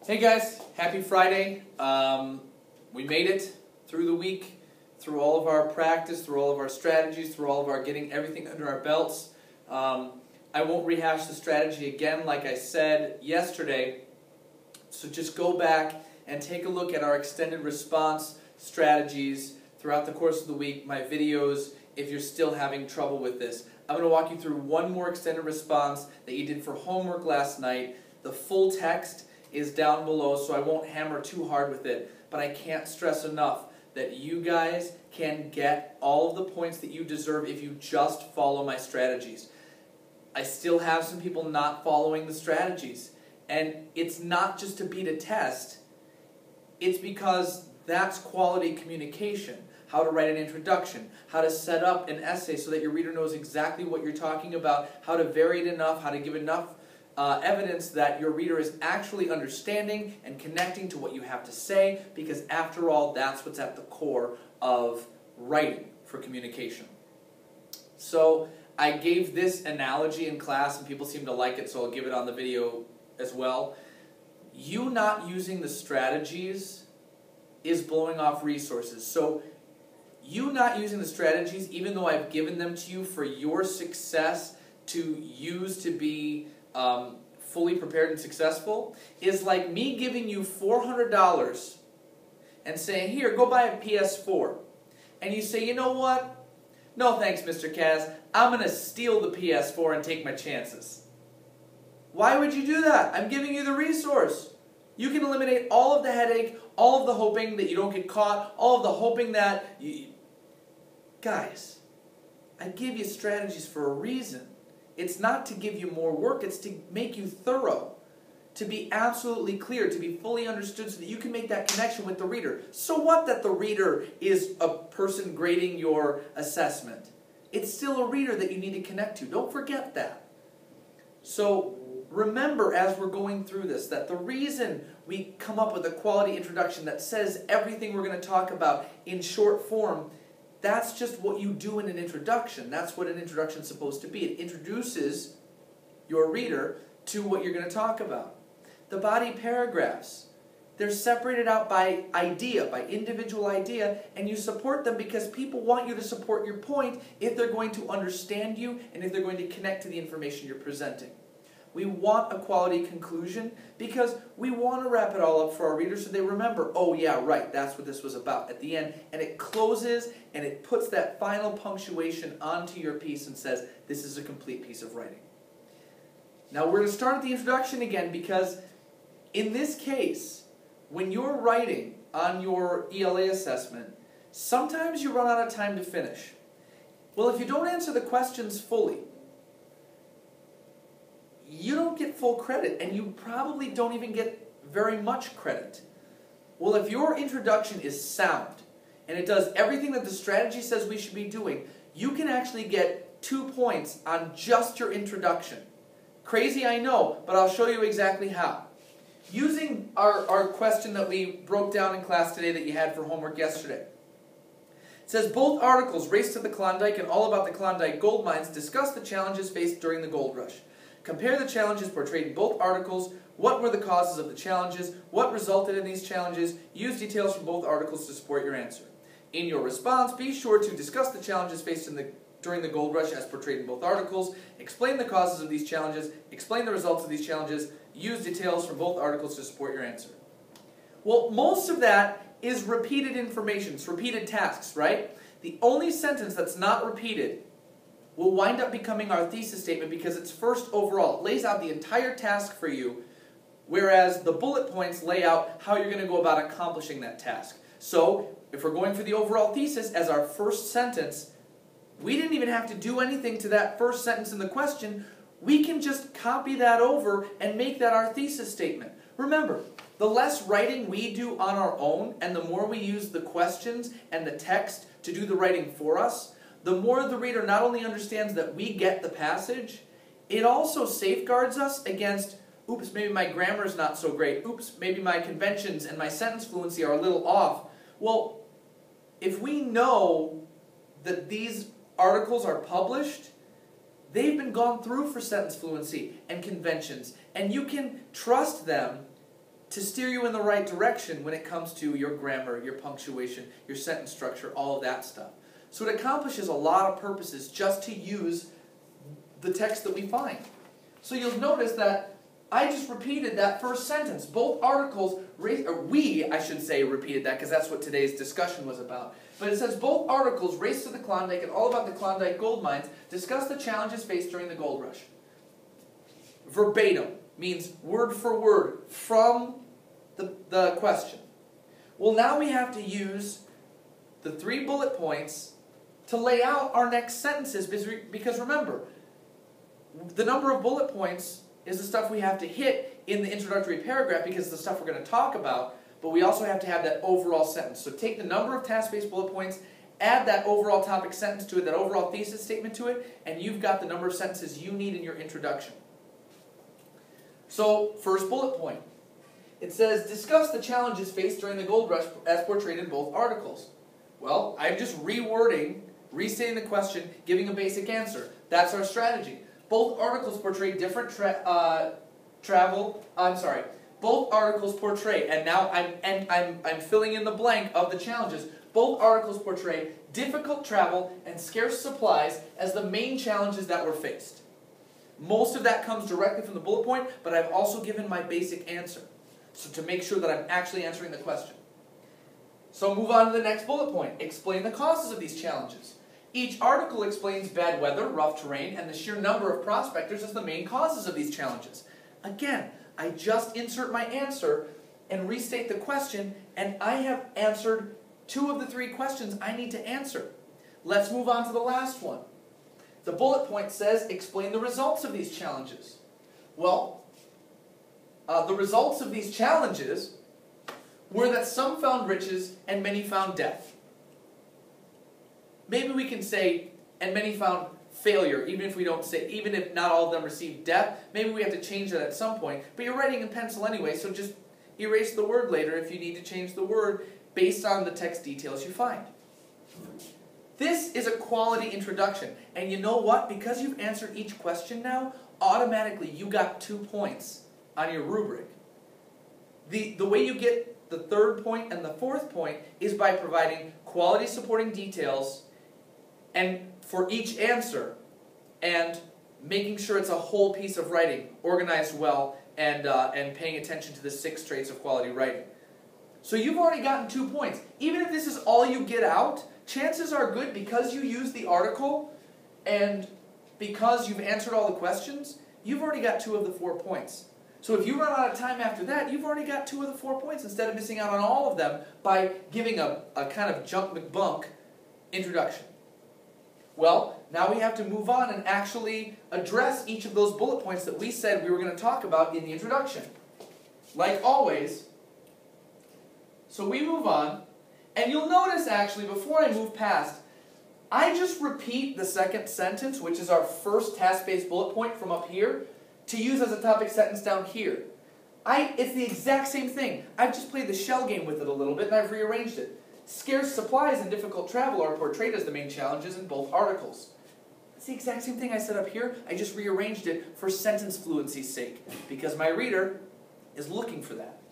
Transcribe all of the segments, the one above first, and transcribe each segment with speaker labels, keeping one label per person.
Speaker 1: Hey guys, happy Friday. We made it through the week, through all of our practice, through all of our strategies, through all of our getting everything under our belts. I won't rehash the strategy again like I said yesterday, so just go back and take a look at our extended response strategies throughout the course of the week, my videos, if you're still having trouble with this. I'm going to walk you through one more extended response that you did for homework last night. The full text is down below, so I won't hammer too hard with it, but I can't stress enough that you guys can get all of the points that you deserve if you just follow my strategies. I still have some people not following the strategies, and it's not just to beat a test, it's because that's quality communication. How to write an introduction, how to set up an essay so that your reader knows exactly what you're talking about, how to vary it enough, how to give enough evidence that your reader is actually understanding and connecting to what you have to say, because after all, that's what's at the core of writing for communication. So I gave this analogy in class and people seem to like it, so I'll give it on the video as well. You not using the strategies is blowing off resources. So you not using the strategies, even though I've given them to you for your success to use to be fully prepared and successful, is like me giving you $400 and saying, here, go buy a PS4. And you say, you know what? No thanks, Mr. Kaz. I'm going to steal the PS4 and take my chances. Why would you do that? I'm giving you the resource. You can eliminate all of the headache, all of the hoping that you don't get caught, all of the hoping that you... Guys, I give you strategies for a reason. It's not to give you more work, it's to make you thorough, to be absolutely clear, to be fully understood so that you can make that connection with the reader. So what that the reader is a person grading your assessment? It's still a reader that you need to connect to. Don't forget that. So remember as we're going through this that the reason we come up with a quality introduction that says everything we're going to talk about in short form, that's just what you do in an introduction. That's what an introduction is supposed to be. It introduces your reader to what you're going to talk about. The body paragraphs, they're separated out by idea, by individual idea, and you support them because people want you to support your point if they're going to understand you and if they're going to connect to the information you're presenting. We want a quality conclusion because we want to wrap it all up for our readers so they remember, oh yeah, right, that's what this was about at the end. And it closes and it puts that final punctuation onto your piece and says, this is a complete piece of writing. Now we're going to start at the introduction again because in this case, when you're writing on your ELA assessment, sometimes you run out of time to finish. Well, if you don't answer the questions fully, you don't get full credit, and you probably don't even get very much credit. Well, if your introduction is sound, and it does everything that the strategy says we should be doing, you can actually get 2 points on just your introduction. Crazy, I know, but I'll show you exactly how. Using our question that we broke down in class today that you had for homework yesterday. It says, both articles, Race to the Klondike and All About the Klondike Gold Mines, discuss the challenges faced during the gold rush. Compare the challenges portrayed in both articles. What were the causes of the challenges? What resulted in these challenges? Use details from both articles to support your answer. In your response, be sure to discuss the challenges faced during the gold rush as portrayed in both articles. Explain the causes of these challenges. Explain the results of these challenges. Use details from both articles to support your answer. Well, most of that is repeated information. It's repeated tasks, right? The only sentence that's not repeated will wind up becoming our thesis statement because it's first overall. It lays out the entire task for you, whereas the bullet points lay out how you're going to go about accomplishing that task. So, if we're going for the overall thesis as our first sentence, we didn't even have to do anything to that first sentence in the question. We can just copy that over and make that our thesis statement. Remember, the less writing we do on our own and the more we use the questions and the text to do the writing for us, the more the reader not only understands that we get the passage, it also safeguards us against, oops, maybe my grammar is not so great. Oops, maybe my conventions and my sentence fluency are a little off. Well, if we know that these articles are published, they've been gone through for sentence fluency and conventions, and you can trust them to steer you in the right direction when it comes to your grammar, your punctuation, your sentence structure, all of that stuff. So it accomplishes a lot of purposes just to use the text that we find. So you'll notice that I just repeated that first sentence. Both articles, I should say repeated that because that's what today's discussion was about. But it says both articles, Race to the Klondike and All About the Klondike Gold Mines, discuss the challenges faced during the gold rush. Verbatim means word for word from the question. Well, now we have to use the 3 bullet points to lay out our next sentences because remember, the number of bullet points is the stuff we have to hit in the introductory paragraph because it's the stuff we're going to talk about, but we also have to have that overall sentence. So take the number of task-based bullet points, add that overall topic sentence to it, that overall thesis statement to it, and you've got the number of sentences you need in your introduction. So, first bullet point. It says, discuss the challenges faced during the gold rush as portrayed in both articles. Well, I'm just restating the question, giving a basic answer. That's our strategy. Both articles portray different both articles portray, and now I'm filling in the blank of the challenges. Both articles portray difficult travel and scarce supplies as the main challenges that were faced. Most of that comes directly from the bullet point, but I've also given my basic answer, so to make sure that I'm actually answering the question. So move on to the next bullet point. Explain the causes of these challenges. Each article explains bad weather, rough terrain, and the sheer number of prospectors as the main causes of these challenges. Again, I just insert my answer and restate the question, and I have answered 2 of the 3 questions I need to answer. Let's move on to the last one. The bullet point says, explain the results of these challenges. Well, the results of these challenges were that some found riches and many found death. Maybe we can say, and many found failure, even if not all of them received death. Maybe we have to change that at some point. But you're writing in pencil anyway, so just erase the word later if you need to change the word based on the text details you find. This is a quality introduction. And you know what? Because you've answered each question now, automatically you got 2 points on your rubric. The way you get the 3rd point and the 4th point is by providing quality supporting details and for each answer, and making sure it's a whole piece of writing, organized well, and paying attention to the 6 traits of quality writing. So you've already gotten 2 points. Even if this is all you get out, chances are good because you used the article and because you've answered all the questions, you've already got 2 of the 4 points. So if you run out of time after that, you've already got 2 of the 4 points instead of missing out on all of them by giving a kind of jump McBunk introduction. Well, now we have to move on and actually address each of those bullet points that we said we were going to talk about in the introduction. Like always, so we move on, and you'll notice actually, before I move past, I just repeat the second sentence, which is our first task-based bullet point from up here, to use as a topic sentence down here. It's the exact same thing. I've just played the shell game with it a little bit, and I've rearranged it. Scarce supplies and difficult travel are portrayed as the main challenges in both articles. It's the exact same thing I said up here. I just rearranged it for sentence fluency's sake, because my reader is looking for that.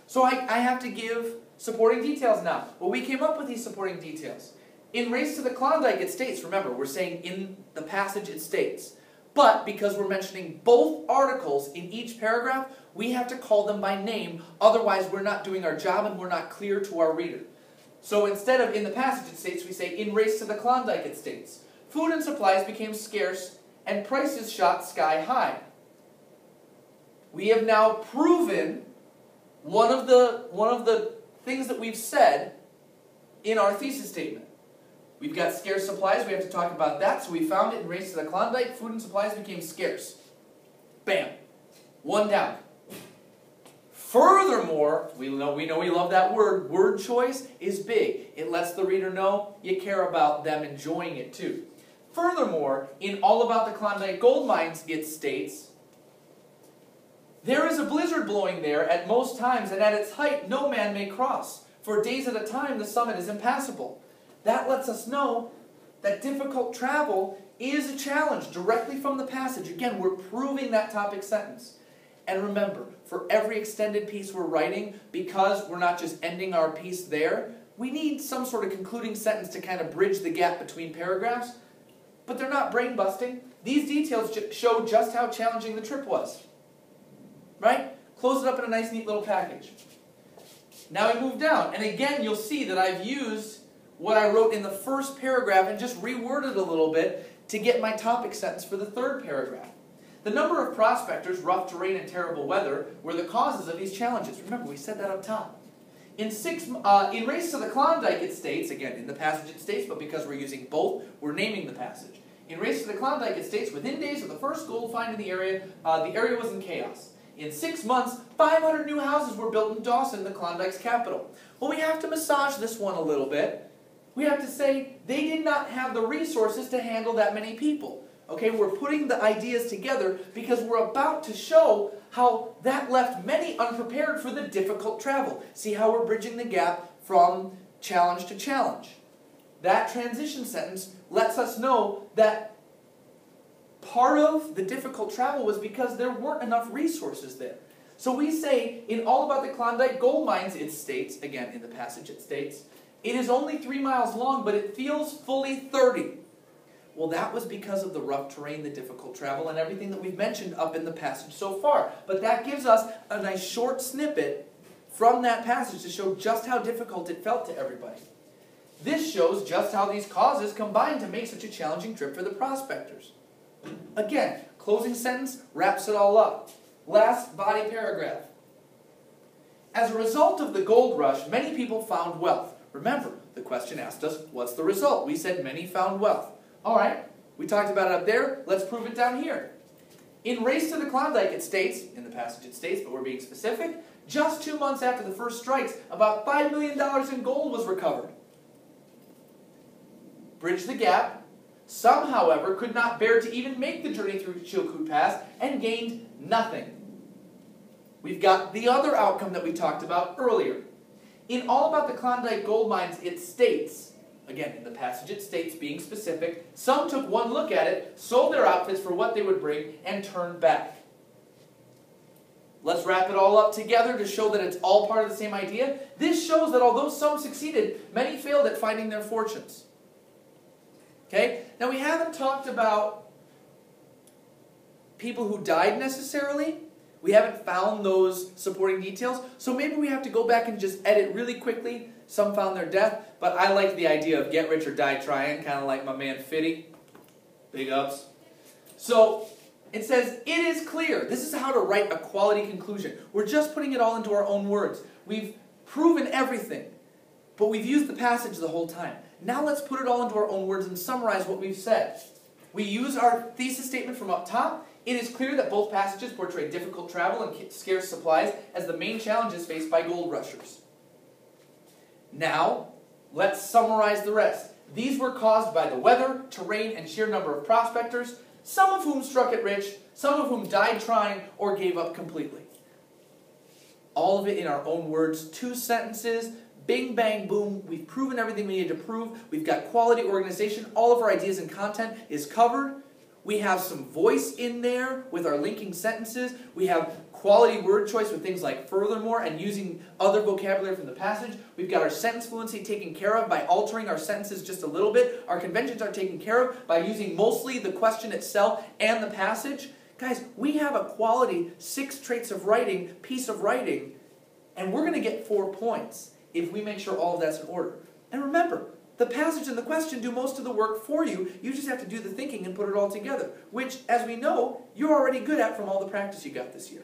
Speaker 1: So I have to give supporting details now. Well, we came up with these supporting details. In Race to the Klondike, it states, remember, we're saying in the passage it states, but because we're mentioning both articles in each paragraph, we have to call them by name, otherwise we're not doing our job and we're not clear to our reader. So instead of in the passage it states, we say in Race to the Klondike it states, food and supplies became scarce and prices shot sky high. We have now proven one of the things that we've said in our thesis statement. We've got scarce supplies, we have to talk about that, so we found it in Race to the Klondike, food and supplies became scarce. Bam. 1 down. Furthermore, we know we love that word. Word choice is big. It lets the reader know you care about them enjoying it too. Furthermore, in All About the Klondike Gold Mines, it states, there is a blizzard blowing there at most times, and at its height no man may cross. For days at a time the summit is impassable. That lets us know that difficult travel is a challenge directly from the passage. Again, we're proving that topic sentence. And remember, for every extended piece we're writing, because we're not just ending our piece there, we need some sort of concluding sentence to kind of bridge the gap between paragraphs. But they're not brain busting. These details show just how challenging the trip was. Right? Close it up in a nice, neat little package. Now we move down. And again, you'll see that I've used what I wrote in the first paragraph and just reworded a little bit to get my topic sentence for the third paragraph. The number of prospectors, rough terrain, and terrible weather were the causes of these challenges. Remember, we said that up top. In Race to the Klondike, it states, again, in the passage it states, but because we're using both, we're naming the passage. In Race to the Klondike, it states, within days of the first gold find in the area was in chaos. In 6 months, 500 new houses were built in Dawson, the Klondike's capital. Well, we have to massage this one a little bit. We have to say they did not have the resources to handle that many people. Okay, we're putting the ideas together because we're about to show how that left many unprepared for the difficult travel. See how we're bridging the gap from challenge to challenge. That transition sentence lets us know that part of the difficult travel was because there weren't enough resources there. So we say, in All About the Klondike Gold Mines, it states, again in the passage it states, it is only 3 miles long, but it feels fully 30. Well, that was because of the rough terrain, the difficult travel, and everything that we've mentioned up in the passage so far. But that gives us a nice short snippet from that passage to show just how difficult it felt to everybody. This shows just how these causes combined to make such a challenging trip for the prospectors. Again, closing sentence wraps it all up. Last body paragraph. As a result of the gold rush, many people found wealth. Remember, the question asked us, what's the result? We said many found wealth. All right, we talked about it up there. Let's prove it down here. In Race to the Klondike, it states, in the passage it states, but we're being specific, just 2 months after the first strikes, about $5 million in gold was recovered. Bridge the gap. Some, however, could not bear to even make the journey through Chilkoot Pass and gained nothing. We've got the other outcome that we talked about earlier. In All About the Klondike Gold Mines, it states, again, in the passage it states, being specific, some took one look at it, sold their outfits for what they would bring, and turned back. Let's wrap it all up together to show that it's all part of the same idea. This shows that although some succeeded, many failed at finding their fortunes. Okay? Now, we haven't talked about people who died necessarily. We haven't found those supporting details, so maybe we have to go back and just edit really quickly. Some found their death, but I like the idea of get rich or die trying, kind of like my man Fitty. Big ups. So, it says, it is clear. This is how to write a quality conclusion. We're just putting it all into our own words. We've proven everything, but we've used the passage the whole time. Now let's put it all into our own words and summarize what we've said. We use our thesis statement from up top. It is clear that both passages portray difficult travel and scarce supplies as the main challenges faced by gold rushers. Now, let's summarize the rest. These were caused by the weather, terrain, and sheer number of prospectors, some of whom struck it rich, some of whom died trying or gave up completely. All of it in our own words, 2 sentences, bing, bang, boom. We've proven everything we need to prove. We've got quality organization. All of our ideas and content is covered. We have some voice in there with our linking sentences. We have quality word choice with things like furthermore and using other vocabulary from the passage. We've got our sentence fluency taken care of by altering our sentences just a little bit. Our conventions are taken care of by using mostly the question itself and the passage. Guys, we have a quality 6 traits of writing, piece of writing, and we're going to get 4 points if we make sure all of that's in order. And remember, the passage and the question do most of the work for you. You just have to do the thinking and put it all together, which, as we know, you're already good at from all the practice you got this year.